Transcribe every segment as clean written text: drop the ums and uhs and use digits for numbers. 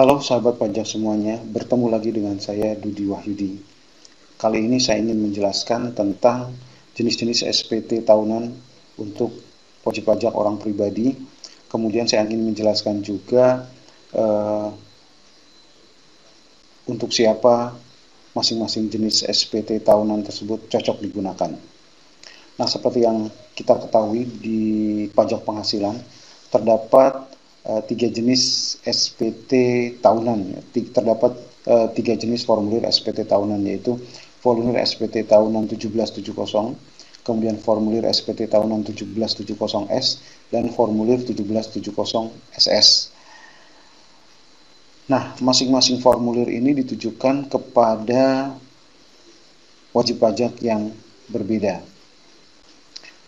Halo sahabat pajak semuanya, bertemu lagi dengan saya Dudi Wahyudi. Kali ini saya ingin menjelaskan tentang jenis-jenis SPT tahunan untuk wajib pajak orang pribadi. Kemudian saya ingin menjelaskan juga untuk siapa masing-masing jenis SPT tahunan tersebut cocok digunakan. Nah, seperti yang kita ketahui di pajak penghasilan terdapat tiga jenis SPT tahunan. Terdapat tiga jenis formulir SPT tahunan, yaitu formulir SPT tahunan 1770, kemudian formulir SPT tahunan 1770S, dan formulir 1770SS. Nah, masing-masing formulir ini ditujukan kepada wajib pajak yang berbeda.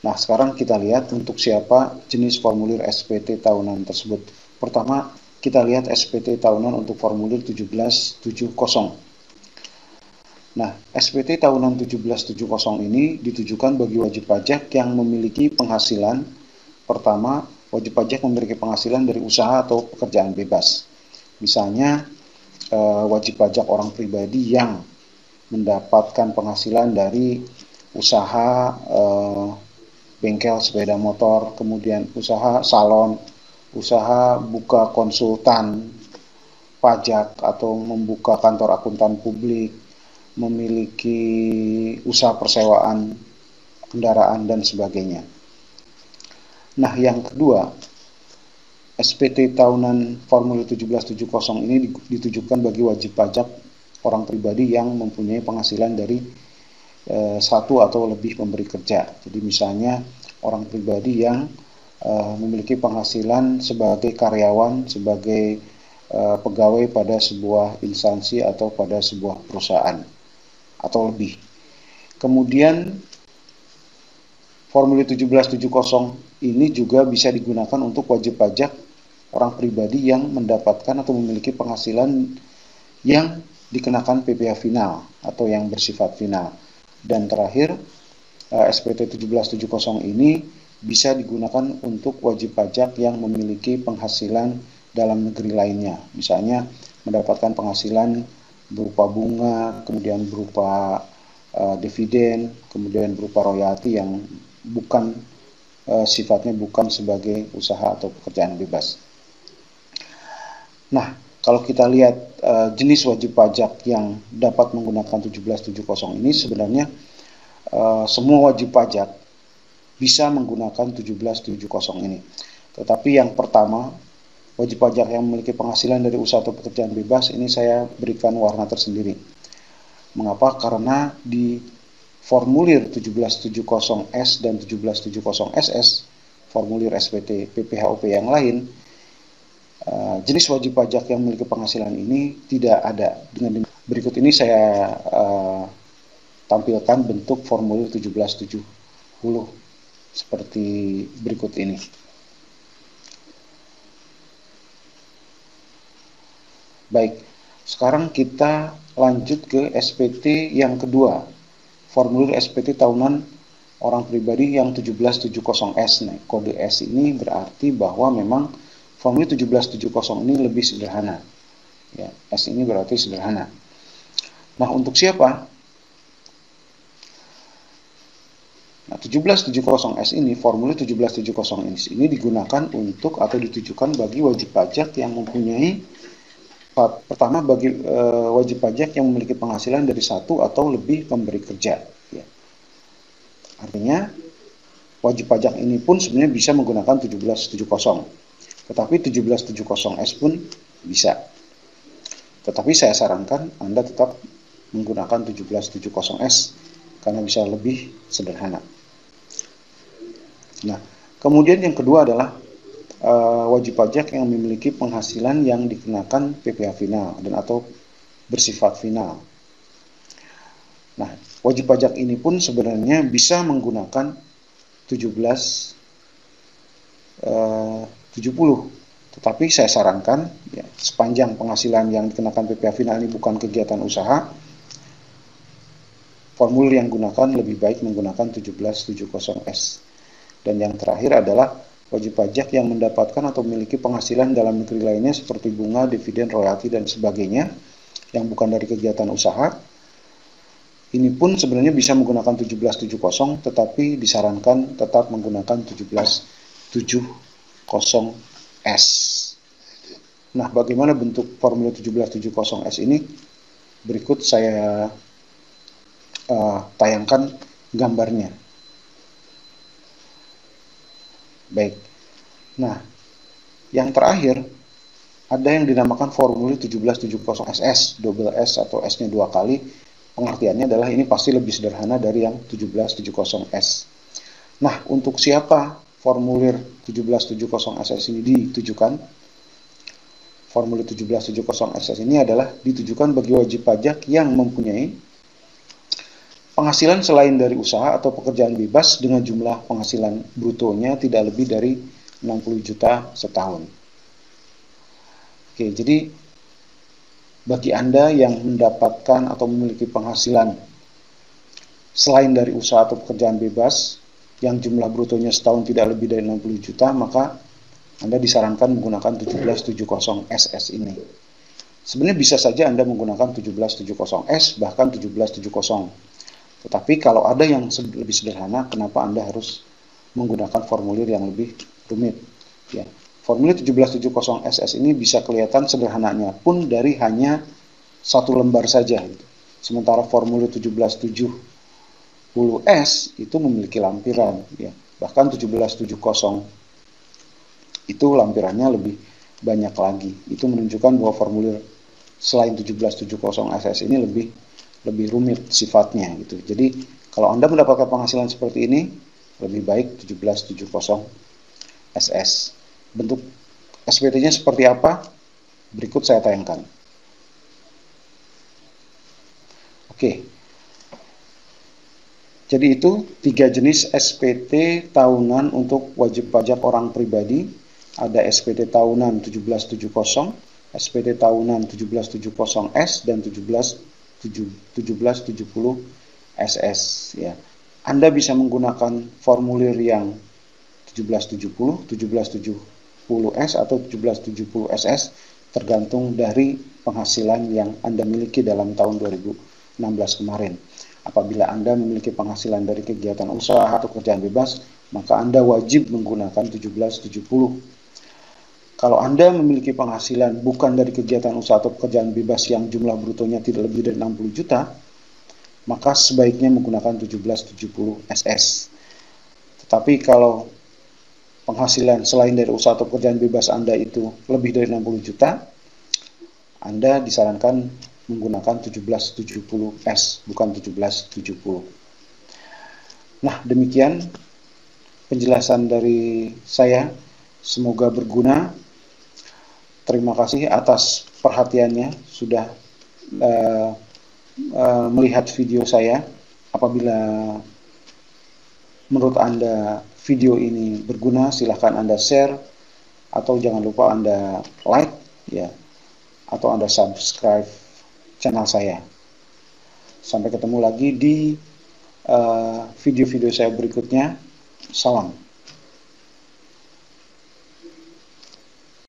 Nah, sekarang kita lihat untuk siapa jenis formulir SPT tahunan tersebut. Pertama, kita lihat SPT tahunan untuk formulir 1770. Nah, SPT tahunan 1770 ini ditujukan bagi wajib pajak yang memiliki penghasilan. Pertama, wajib pajak memiliki penghasilan dari usaha atau pekerjaan bebas. Misalnya, wajib pajak orang pribadi yang mendapatkan penghasilan dari usaha bengkel sepeda motor, kemudian usaha salon, usaha buka konsultan pajak atau membuka kantor akuntan publik, memiliki usaha persewaan kendaraan dan sebagainya. Nah, yang kedua, SPT tahunan formulir 1770 ini ditujukan bagi wajib pajak orang pribadi yang mempunyai penghasilan dari satu atau lebih pemberi kerja. Jadi misalnya orang pribadi yang memiliki penghasilan sebagai karyawan, sebagai pegawai pada sebuah instansi atau pada sebuah perusahaan atau lebih. Kemudian formulir 1770 ini juga bisa digunakan untuk wajib pajak orang pribadi yang mendapatkan atau memiliki penghasilan yang dikenakan PPh final atau yang bersifat final. Dan terakhir, SPT 1770 ini bisa digunakan untuk wajib pajak yang memiliki penghasilan dalam negeri lainnya. Misalnya mendapatkan penghasilan berupa bunga, kemudian berupa dividen, kemudian berupa royalti yang bukan sifatnya bukan sebagai usaha atau pekerjaan bebas. Nah, kalau kita lihat jenis wajib pajak yang dapat menggunakan 1770 ini sebenarnya semua wajib pajak bisa menggunakan 1770 ini. Tetapi yang pertama, wajib pajak yang memiliki penghasilan dari usaha atau pekerjaan bebas ini saya berikan warna tersendiri. Mengapa? Karena di formulir 1770S dan 1770SS, formulir SPT PPHOP yang lain, jenis wajib pajak yang memiliki penghasilan ini tidak ada. Dengan berikut ini saya tampilkan bentuk formulir 1770 seperti berikut ini. Baik, sekarang kita lanjut ke SPT yang kedua, formulir SPT tahunan orang pribadi yang 1770S. Nah, kode S ini berarti bahwa memang formulir 1770 ini lebih sederhana. Ya, S ini berarti sederhana. Nah, untuk siapa? Nah, 1770S ini, formulir 1770 ini digunakan untuk atau ditujukan bagi wajib pajak yang mempunyai pertama bagi wajib pajak yang memiliki penghasilan dari satu atau lebih pemberi kerja. Ya. Artinya, wajib pajak ini pun sebenarnya bisa menggunakan 1770. Tetapi 1770S pun bisa. Tetapi saya sarankan Anda tetap menggunakan 1770S karena bisa lebih sederhana. Nah, kemudian yang kedua adalah wajib pajak yang memiliki penghasilan yang dikenakan PPh final dan atau bersifat final. Nah, wajib pajak ini pun sebenarnya bisa menggunakan 1770. Tetapi saya sarankan ya, sepanjang penghasilan yang dikenakan PPh final ini bukan kegiatan usaha, formulir yang digunakan lebih baik menggunakan 1770S. Dan yang terakhir adalah wajib pajak yang mendapatkan atau memiliki penghasilan dalam negeri lainnya seperti bunga, dividen, royalti, dan sebagainya yang bukan dari kegiatan usaha. Ini pun sebenarnya bisa menggunakan 1770, tetapi disarankan tetap menggunakan 1770S. Nah, bagaimana bentuk formulir 1770S ini? Berikut saya tayangkan gambarnya. Baik. Nah, yang terakhir ada yang dinamakan formulir 1770SS, double S atau S-nya 2 kali. Pengertiannya adalah ini pasti lebih sederhana dari yang 1770S. Nah, untuk siapa formulir 1770SS ini ditujukan? Formulir 1770SS ini adalah ditujukan bagi wajib pajak yang mempunyai penghasilan selain dari usaha atau pekerjaan bebas dengan jumlah penghasilan brutonya tidak lebih dari 60 juta setahun. Oke, jadi bagi Anda yang mendapatkan atau memiliki penghasilan selain dari usaha atau pekerjaan bebas yang jumlah brutonya setahun tidak lebih dari 60 juta, maka Anda disarankan menggunakan 1770SS ini. Sebenarnya bisa saja Anda menggunakan 1770S, bahkan 1770. Tetapi kalau ada yang lebih sederhana, kenapa Anda harus menggunakan formulir yang lebih rumit? Ya. Formulir 1770SS ini bisa kelihatan sederhananya pun dari hanya satu lembar saja. Sementara formulir 1770S itu memiliki lampiran. Ya. Bahkan 1770 itu lampirannya lebih banyak lagi. Itu menunjukkan bahwa formulir selain 1770SS ini lebih rumit sifatnya. Gitu. Jadi kalau Anda mendapatkan penghasilan seperti ini, lebih baik 1770SS. Bentuk SPT-nya seperti apa? Berikut saya tayangkan. Oke. Jadi itu 3 jenis SPT tahunan untuk wajib pajak orang pribadi. Ada SPT tahunan 1770, SPT tahunan 1770S, dan 1770SS. Ya. Anda bisa menggunakan formulir yang 1770, 1770S atau 1770SS tergantung dari penghasilan yang Anda miliki dalam tahun 2016 kemarin. Apabila Anda memiliki penghasilan dari kegiatan usaha atau kerjaan bebas, maka Anda wajib menggunakan 1770. Kalau Anda memiliki penghasilan bukan dari kegiatan usaha atau pekerjaan bebas yang jumlah brutonya tidak lebih dari 60 juta, maka sebaiknya menggunakan 1770SS. Tetapi kalau penghasilan selain dari usaha atau pekerjaan bebas Anda itu lebih dari 60 juta, Anda disarankan menggunakan 1770S, bukan 1770. Nah, demikian penjelasan dari saya. Semoga berguna. Terima kasih atas perhatiannya sudah melihat video saya. Apabila menurut Anda video ini berguna, silahkan Anda share, atau jangan lupa Anda like, ya, atau Anda subscribe channel saya. Sampai ketemu lagi di video-video saya berikutnya. Salam.